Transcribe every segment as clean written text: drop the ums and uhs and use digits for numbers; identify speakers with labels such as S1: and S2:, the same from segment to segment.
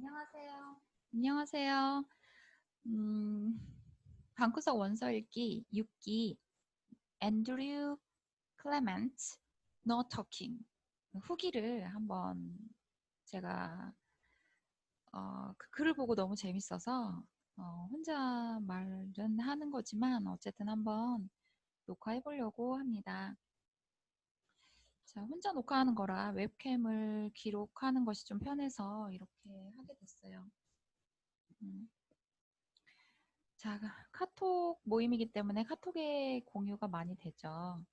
S1: 안녕하세요. 안녕하세요. 음, 방구석 원서 읽기 6기 앤드류 클레멘트 No Talking 후기를 한번 제가 그 글을 보고 너무 재밌어서 혼자 말은 하는 거지만 어쨌든 한번 녹화해 보려고 합니다. 자, 혼자 녹화하는 거라 웹캠을 기록하는 것이 좀 편해서 이렇게 하게 됐어요. 자, 카톡 모임이기 때문에 카톡에 공유가 많이 되죠.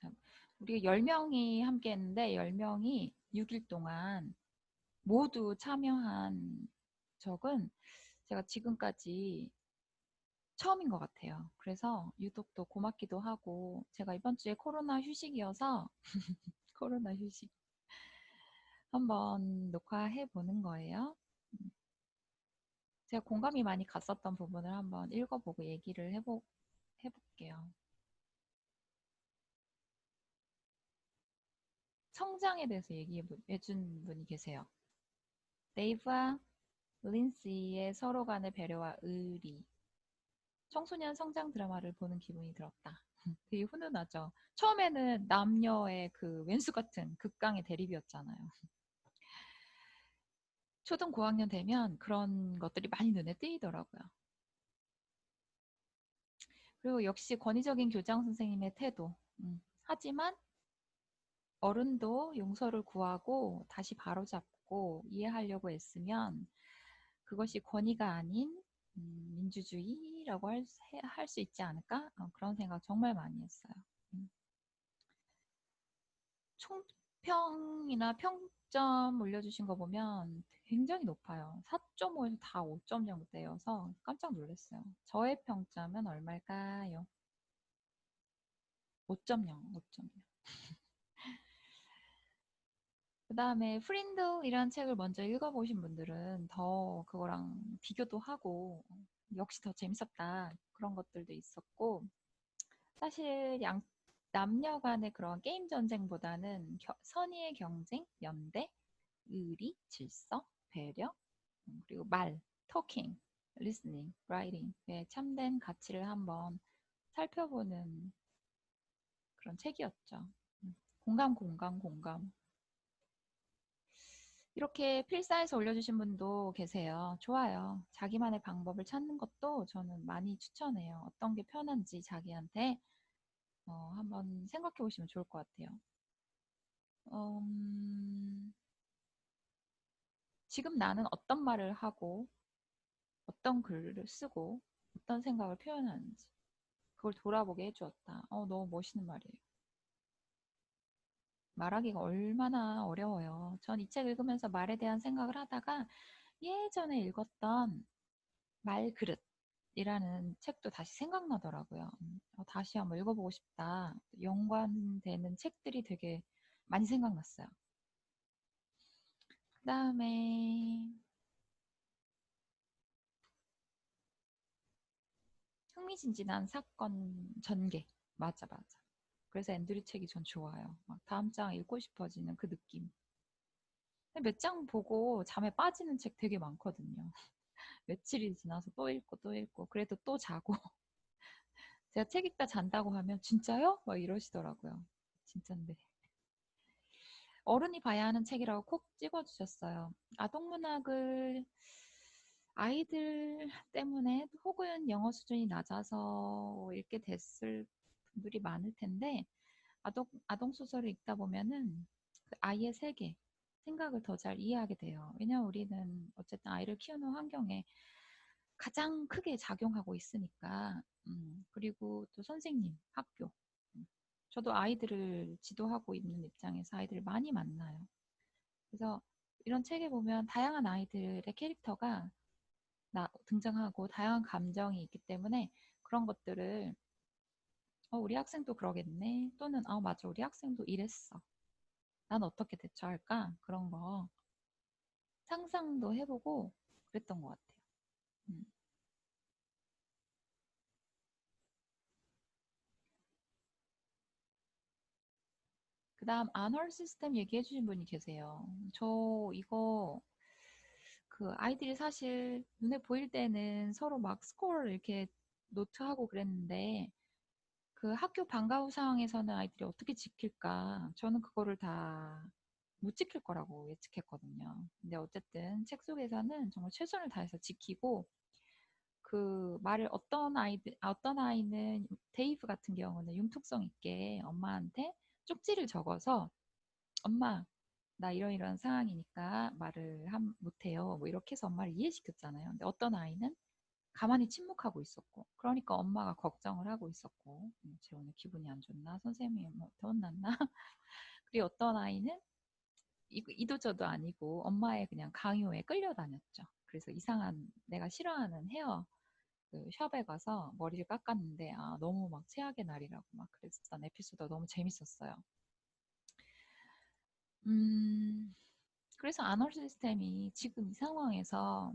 S1: 자, 우리가 10명이 함께 했는데 10명이 6일 동안 모두 참여한 적은 제가 지금까지 처음인 것 같아요. 그래서 유독 또 고맙기도 하고 제가 이번 주에 코로나 휴식이어서 코로나 휴식 한번 녹화해 보는 거예요. 제가 공감이 많이 갔었던 부분을 한번 읽어보고 얘기를 해볼게요. 성장에 대해서 얘기해 준 분이 계세요. 데이브와 린시의 서로 간의 배려와 의리. 청소년 성장 드라마를 보는 기분이 들었다. 되게 훈훈하죠. 처음에는 남녀의 그 왼수 같은 극강의 대립이었잖아요. 초등 고학년 되면 그런 것들이 많이 눈에 띄더라고요. 그리고 역시 권위적인 교장 선생님의 태도. 하지만 어른도 용서를 구하고 다시 바로잡고 이해하려고 애쓰면 그것이 권위가 아닌 민주주의라고 할 수 있지 않을까? 그런 생각 정말 많이 했어요. 총평이나 평점 올려주신 거 보면 굉장히 높아요. 4.5에서 다 5점 정도여서 깜짝 놀랐어요. 저의 평점은 얼마일까요? 5.0, 5.0. 그 다음에 프린들이라는 책을 먼저 읽어보신 분들은 더 그거랑 비교도 하고 역시 더 재밌었다 그런 것들도 있었고 사실 남녀 간의 그런 게임 전쟁보다는 선의의 경쟁, 연대, 의리, 질서, 배려 그리고 말, 토킹, 리스닝, 라이팅의 참된 가치를 한번 살펴보는 그런 책이었죠. 공감, 공감, 공감. 이렇게 필사해서 올려주신 분도 계세요. 좋아요. 자기만의 방법을 찾는 것도 저는 많이 추천해요. 어떤 게 편한지 자기한테 한번 생각해 보시면 좋을 것 같아요. 지금 나는 어떤 말을 하고 어떤 글을 쓰고 어떤 생각을 표현하는지 그걸 돌아보게 해주었다. 너무 멋있는 말이에요. 말하기가 얼마나 어려워요. 전 이 책 읽으면서 말에 대한 생각을 하다가 예전에 읽었던 말그릇이라는 책도 다시 생각나더라고요. 다시 한번 읽어보고 싶다. 연관되는 책들이 되게 많이 생각났어요. 그 다음에 흥미진진한 사건 전개. 맞아, 맞아. 그래서 앤드류 책이 전 좋아요. 막 다음 장 읽고 싶어지는 그 느낌. 몇 장 보고 잠에 빠지는 책 되게 많거든요. 며칠이 지나서 또 읽고 또 읽고 그래도 또 자고 제가 책 읽다 잔다고 하면 진짜요? 막 이러시더라고요. 진짠데. 어른이 봐야 하는 책이라고 콕 찍어주셨어요. 아동문학을 아이들 때문에 혹은 영어 수준이 낮아서 읽게 됐을 분들이 많을 텐데 아동 소설을 읽다 보면은 그 아이의 세계, 생각을 더 잘 이해하게 돼요. 왜냐하면 우리는 어쨌든 아이를 키우는 환경에 가장 크게 작용하고 있으니까. 그리고 또 선생님, 학교. 저도 아이들을 지도하고 있는 입장에서 아이들을 많이 만나요. 그래서 이런 책에 보면 다양한 아이들의 캐릭터가 등장하고 다양한 감정이 있기 때문에 그런 것들을 우리 학생도 그러겠네 또는 맞아 우리 학생도 이랬어 난 어떻게 대처할까 그런 거 상상도 해보고 그랬던 것 같아요. 음. 그 그다음 언어 시스템 얘기해 주신 분이 계세요. 저 이거 그 아이들이 사실 눈에 보일 때는 서로 막 스코어를 이렇게 노트하고 그랬는데 그 학교 방과 후 상황에서는 아이들이 어떻게 지킬까? 저는 그거를 다 못 지킬 거라고 예측했거든요. 근데 어쨌든 책 속에서는 정말 최선을 다해서 지키고 그 말을 어떤 아이는 데이브 같은 경우는 융통성 있게 엄마한테 쪽지를 적어서 엄마 나 이런 상황이니까 말을 못해요. 뭐 이렇게 해서 엄마를 이해시켰잖아요. 근데 어떤 아이는 가만히 침묵하고 있었고, 그러니까 엄마가 걱정을 하고 있었고, 쟤 오늘 기분이 안 좋나? 선생님이 뭐 더 혼났나? 그리고 어떤 아이는 이도저도 아니고 엄마의 그냥 강요에 끌려다녔죠. 그래서 이상한 내가 싫어하는 헤어 그 샵에 가서 머리를 깎았는데 아 너무 막 최악의 날이라고 막 그랬었던 에피소드가 너무 재밌었어요. 음, 그래서 안월 시스템이 지금 이 상황에서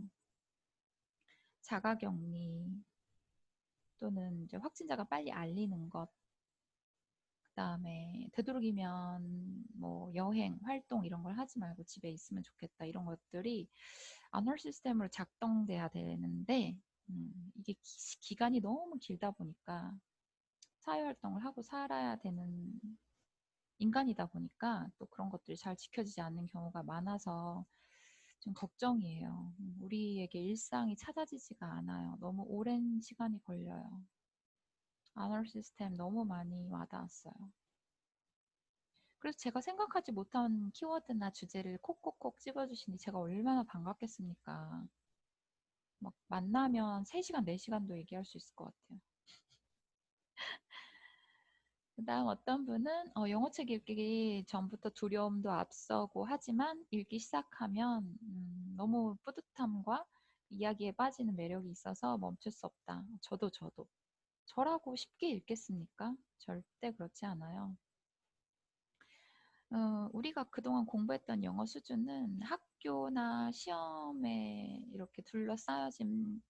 S1: 자가격리 또는 이제 확진자가 빨리 알리는 것, 그다음에 되도록이면 뭐 여행, 활동 이런 걸 하지 말고 집에 있으면 좋겠다 이런 것들이 안월 시스템으로 작동돼야 되는데 이게 기간이 너무 길다 보니까 사회활동을 하고 살아야 되는 인간이다 보니까 또 그런 것들이 잘 지켜지지 않는 경우가 많아서 좀 걱정이에요. 우리에게 일상이 찾아지지가 않아요. 너무 오랜 시간이 걸려요. 안월 시스템 너무 많이 와닿았어요. 그래서 제가 생각하지 못한 키워드나 주제를 콕콕콕 집어주시니 제가 얼마나 반갑겠습니까? 막 만나면 3시간, 4시간도 얘기할 수 있을 것 같아요. 그다음 어떤 분은 영어책 읽기 전부터 두려움도 앞서고 하지만 읽기 시작하면 너무 뿌듯함과 이야기에 빠지는 매력이 있어서 멈출 수 없다. 저도. 저라고 쉽게 읽겠습니까? 절대 그렇지 않아요. 우리가 그동안 공부했던 영어 수준은 학교나 시험에 이렇게 둘러싸여진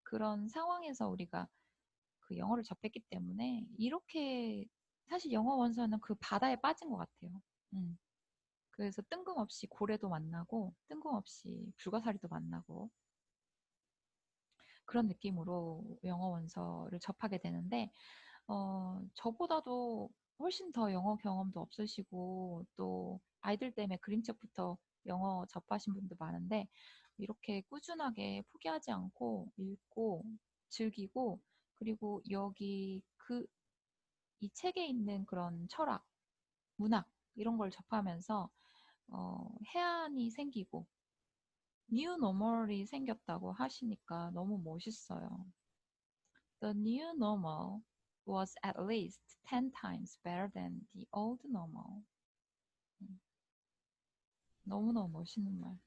S1: 그런 상황에서 우리가 그 영어를 접했기 때문에 이렇게 사실 영어 원서는 그 바다에 빠진 것 같아요. 음. 그래서 뜬금없이 고래도 만나고 뜬금없이 불가사리도 만나고 그런 느낌으로 영어 원서를 접하게 되는데 저보다도 훨씬 더 영어 경험도 없으시고 또 아이들 때문에 그림책부터 영어 접하신 분도 많은데 이렇게 꾸준하게 포기하지 않고 읽고 즐기고 그리고 여기 이 책에 있는 그런 철학, 문학 이런 걸 접하면서 해안이 생기고 뉴 노멀이 생겼다고 하시니까 너무 멋있어요. The new normal was at least 10 times better than the old normal. 너무너무 멋있는 말.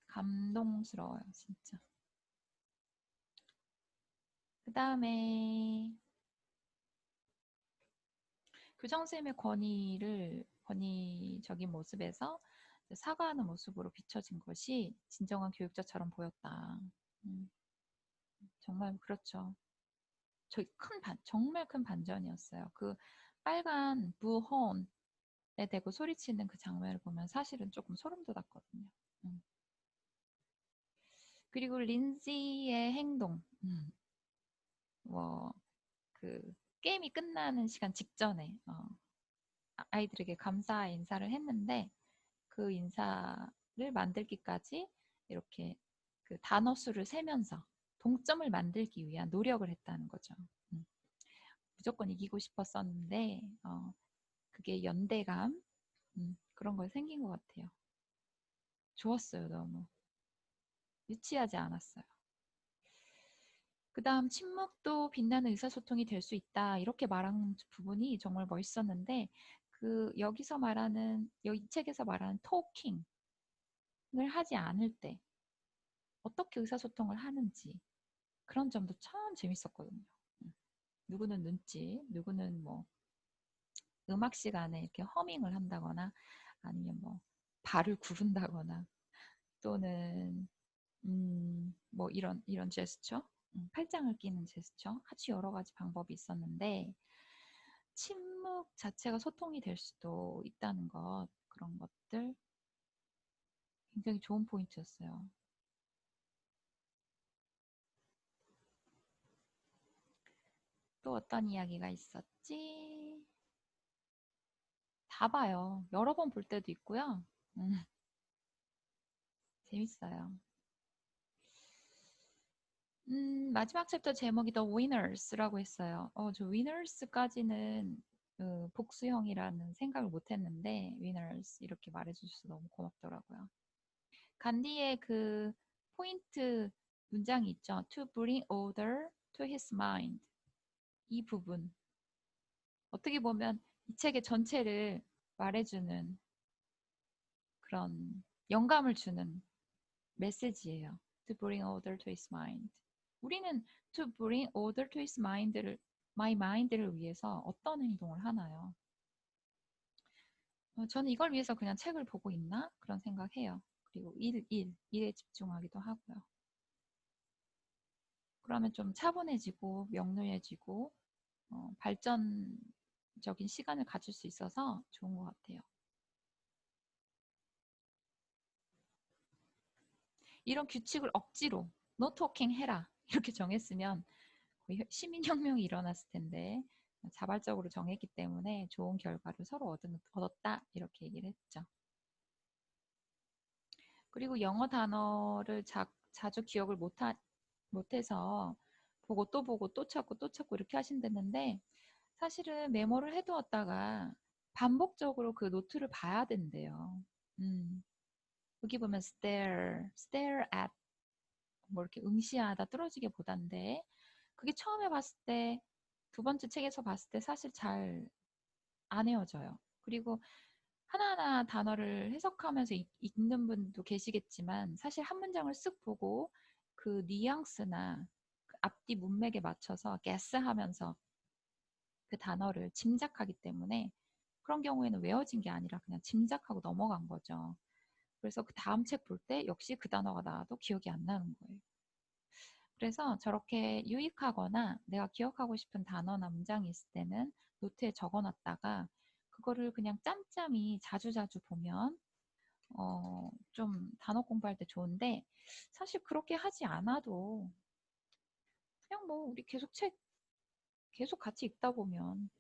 S1: 감동스러워요, 진짜. 그 다음에 교장선생님의 권위적인 모습에서 사과하는 모습으로 비춰진 것이 진정한 교육자처럼 보였다. 음, 정말 그렇죠. 정말 큰 반전이었어요. 그 빨간 부혼에 대고 소리치는 그 장면을 보면 사실은 조금 소름 돋았거든요. 음. 그리고 린지의 행동, 뭐, 그, 게임이 끝나는 시간 직전에, 아이들에게 감사 인사를 했는데, 그 인사를 만들기까지 이렇게 그 단어 수를 세면서 동점을 만들기 위한 노력을 했다는 거죠. 무조건 이기고 싶었었는데, 그게 연대감, 그런 걸 생긴 것 같아요. 좋았어요, 너무. 유치하지 않았어요. 그 다음 침묵도 빛나는 의사소통이 될 수 있다. 이렇게 말한 부분이 정말 멋있었는데 그 여기서 말하는 이 책에서 말하는 토킹을 하지 않을 때 어떻게 의사소통을 하는지 그런 점도 참 재밌었거든요. 누구는 눈짓, 누구는 뭐 음악 시간에 이렇게 허밍을 한다거나 아니면 뭐 발을 구른다거나 또는 뭐 이런 제스처, 팔짱을 끼는 제스처, 아주 여러 가지 방법이 있었는데 침묵 자체가 소통이 될 수도 있다는 것, 그런 것들 굉장히 좋은 포인트였어요. 또 어떤 이야기가 있었지? 다 봐요. 여러 번 볼 때도 있고요. 재밌어요. 마지막 챕터 제목이 The Winners라고 했어요. 저 Winners까지는 복수형이라는 생각을 못 했는데, Winners 이렇게 말해주셔서 너무 고맙더라고요. 간디의 그 포인트 문장이 있죠. To bring order to his mind. 이 부분. 어떻게 보면 이 책의 전체를 말해주는 그런 영감을 주는 메시지예요. To bring order to his mind. 우리는 to bring order to his my mind를 위해서 어떤 행동을 하나요? 저는 이걸 위해서 그냥 책을 보고 있나? 그런 생각해요. 그리고 일에 집중하기도 하고요. 그러면 좀 차분해지고 명료해지고 발전적인 시간을 가질 수 있어서 좋은 것 같아요. 이런 규칙을 억지로 no talking 해라 이렇게 정했으면 거의 시민혁명이 일어났을 텐데 자발적으로 정했기 때문에 좋은 결과를 서로 얻었다 이렇게 얘기를 했죠. 그리고 영어 단어를 자주 기억을 못해서 보고 또 찾고 또 찾고 이렇게 하신다는데 사실은 메모를 해두었다가 반복적으로 그 노트를 봐야 된대요. 여기 보면 stare at 뭐 이렇게 응시하다 뚫어지게 보단데 그게 처음에 봤을 때 두 번째 책에서 봤을 때 사실 잘 안 외워져요. 그리고 하나하나 단어를 해석하면서 읽는 분도 계시겠지만 사실 한 문장을 쓱 보고 그 뉘앙스나 그 앞뒤 문맥에 맞춰서 게스하면서 그 단어를 짐작하기 때문에 그런 경우에는 외워진 게 아니라 그냥 짐작하고 넘어간 거죠. 그래서 그 다음 책 볼 때 역시 그 단어가 나와도 기억이 안 나는 거예요. 그래서 저렇게 유익하거나 내가 기억하고 싶은 단어나 문장이 있을 때는 노트에 적어놨다가 그거를 그냥 짬짬이 자주자주 보면 좀 단어 공부할 때 좋은데 사실 그렇게 하지 않아도 그냥 뭐 우리 계속 같이 읽다 보면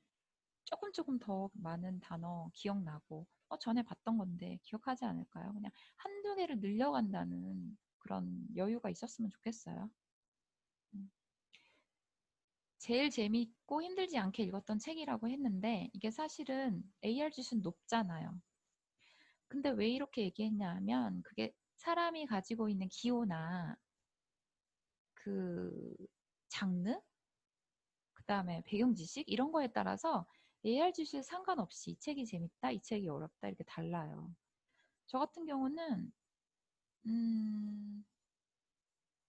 S1: 조금 더 많은 단어 기억나고 전에 봤던 건데 기억하지 않을까요? 그냥 한두 개를 늘려간다는 그런 여유가 있었으면 좋겠어요. 음. 제일 재밌고 힘들지 않게 읽었던 책이라고 했는데 이게 사실은 AR 지수는 높잖아요. 근데 왜 이렇게 얘기했냐 하면 그게 사람이 가지고 있는 기호나 그 장르, 그 다음에 배경 지식 이런 거에 따라서 AR 지수에 상관없이 이 책이 재밌다, 이 책이 어렵다 이렇게 달라요. 저 같은 경우는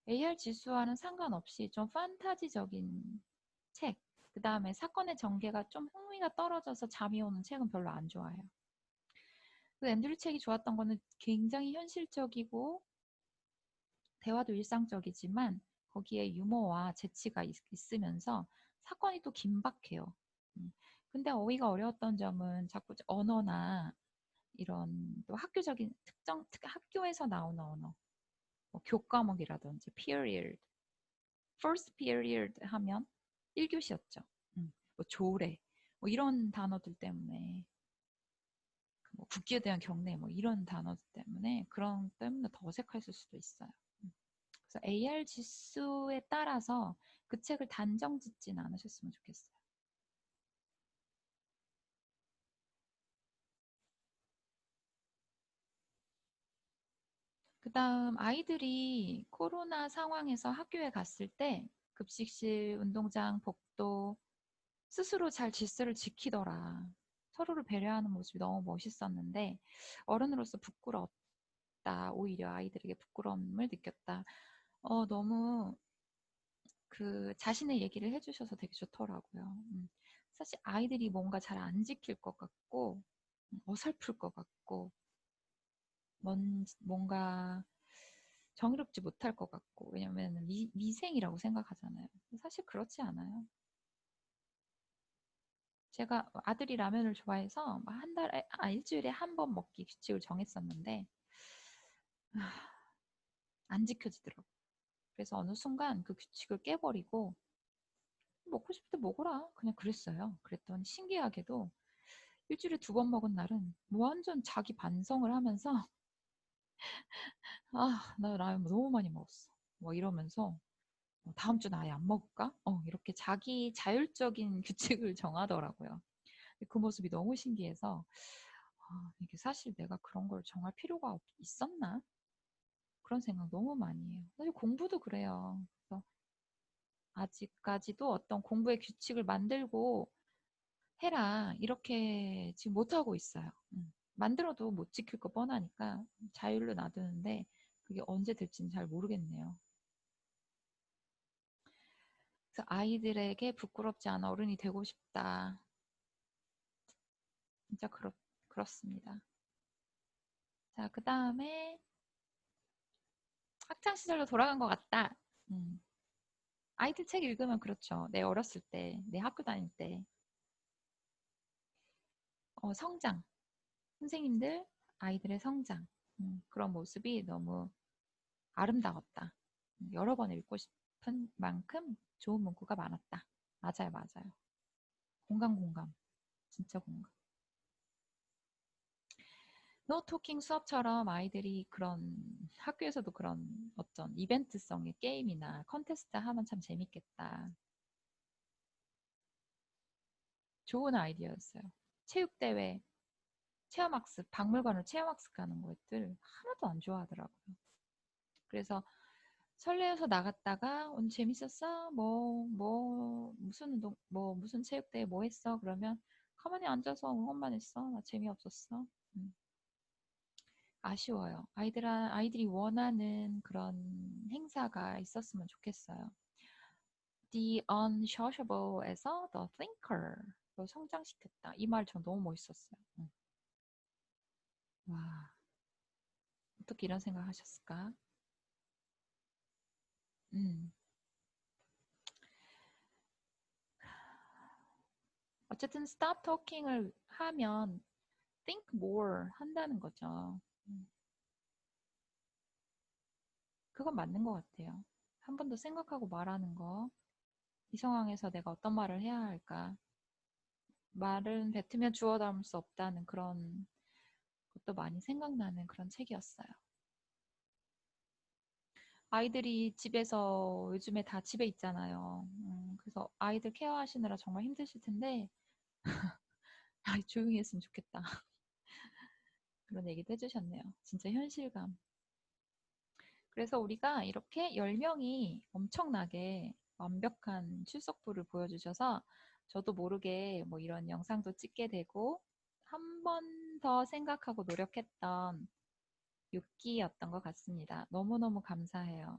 S1: AR 지수와는 상관없이 좀 판타지적인 책, 그 다음에 사건의 전개가 좀 흥미가 떨어져서 잠이 오는 책은 별로 안 좋아해요. 그 앤드류 책이 좋았던 거는 굉장히 현실적이고 대화도 일상적이지만 거기에 유머와 재치가 있으면서 사건이 또 긴박해요. 근데 어휘가 어려웠던 점은 자꾸 언어나 이런 또 학교적인 학교에서 나오는 언어, 뭐 교과목이라든지 period, first period 하면 1교시였죠. 뭐 조례, 뭐 이런 단어들 때문에 뭐 국기에 대한 경례 뭐 이런 단어들 때문에 그런 때문에 더 어색했을 수도 있어요. 그래서 AR 지수에 따라서 그 책을 단정 짓진 않으셨으면 좋겠어요. 그 다음 아이들이 코로나 상황에서 학교에 갔을 때 급식실, 운동장, 복도 스스로 잘 질서를 지키더라. 서로를 배려하는 모습이 너무 멋있었는데 어른으로서 부끄럽다. 오히려 아이들에게 부끄러움을 느꼈다. 너무 그 자신의 얘기를 해주셔서 되게 좋더라고요. 사실 아이들이 뭔가 잘 안 지킬 것 같고 어설플 것 같고 뭔가 정의롭지 못할 것 같고 왜냐면 미생이라고 생각하잖아요. 사실 그렇지 않아요. 제가 아들이 라면을 좋아해서 한 달에, 일주일에 한 번 먹기 규칙을 정했었는데, 안 지켜지더라고요. 그래서 어느 순간 그 규칙을 깨버리고, 먹고 싶을 때 먹어라. 그냥 그랬어요. 그랬더니 신기하게도 일주일에 2번 먹은 날은 완전 자기 반성을 하면서, 나 라면 너무 많이 먹었어. 뭐 이러면서, 다음 주는 아예 안 먹을까? 이렇게 자기 자율적인 규칙을 정하더라고요. 그 모습이 너무 신기해서, 이게 사실 내가 그런 걸 정할 필요가 있었나? 그런 생각 너무 많이 해요. 사실 공부도 그래요. 그래서 아직까지도 어떤 공부의 규칙을 만들고 해라. 이렇게 지금 못하고 있어요. 만들어도 못 지킬 거 뻔하니까 자율로 놔두는데 그게 언제 될지는 잘 모르겠네요. 그래서 아이들에게 부끄럽지 않은 어른이 되고 싶다. 진짜 그렇습니다. 자, 그 다음에 학창 시절로 돌아간 것 같다. 음. 아이들 책 읽으면 그렇죠. 내 어렸을 때, 내 학교 다닐 때, 성장, 선생님들, 아이들의 성장, 그런 모습이 너무 아름다웠다. 여러 번 읽고 싶은 만큼 좋은 문구가 많았다. 맞아요, 맞아요. 공감. 진짜 공감. 노토킹 수업처럼 아이들이 그런 학교에서도 그런 어떤 이벤트성의 게임이나 컨테스트 하면 참 재밌겠다. 좋은 아이디어였어요. 체육대회, 체험학습, 박물관으로 체험학습 가는 것들 하나도 안 좋아하더라고요. 그래서 설레어서 나갔다가 오늘 재밌었어? 무슨 운동, 무슨 체육대회 뭐 했어? 그러면 가만히 앉아서 응원만 했어. 나 재미없었어. 아쉬워요. 아이들이 원하는 그런 행사가 있었으면 좋겠어요. The Unsociable에서 The Thinker로 성장시켰다. 이 말 전 너무 멋있었어요. 와, 어떻게 이런 생각 하셨을까? 음. 어쨌든 stop talking을 하면 think more 한다는 거죠. 그건 맞는 것 같아요. 한 번 더 생각하고 말하는 거. 이 상황에서 내가 어떤 말을 해야 할까? 말은 뱉으면 주워 담을 수 없다는 그런 것도 많이 생각나는 그런 책이었어요. 아이들이 집에서 요즘에 다 집에 있잖아요. 그래서 아이들 케어하시느라 정말 힘드실 텐데 조용히 했으면 좋겠다. 그런 얘기도 해주셨네요. 진짜 현실감. 그래서 우리가 이렇게 10명이 엄청나게 완벽한 출석부를 보여주셔서 저도 모르게 뭐 이런 영상도 찍게 되고 한 번 더 생각하고 노력했던 6기였던 것 같습니다. 너무너무 감사해요.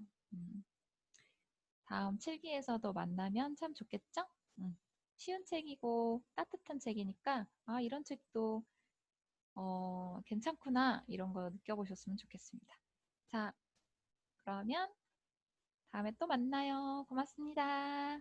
S1: 다음 7기에서도 만나면 참 좋겠죠? 쉬운 책이고 따뜻한 책이니까 이런 책도 괜찮구나 이런 거 느껴보셨으면 좋겠습니다. 자, 그러면 다음에 또 만나요. 고맙습니다.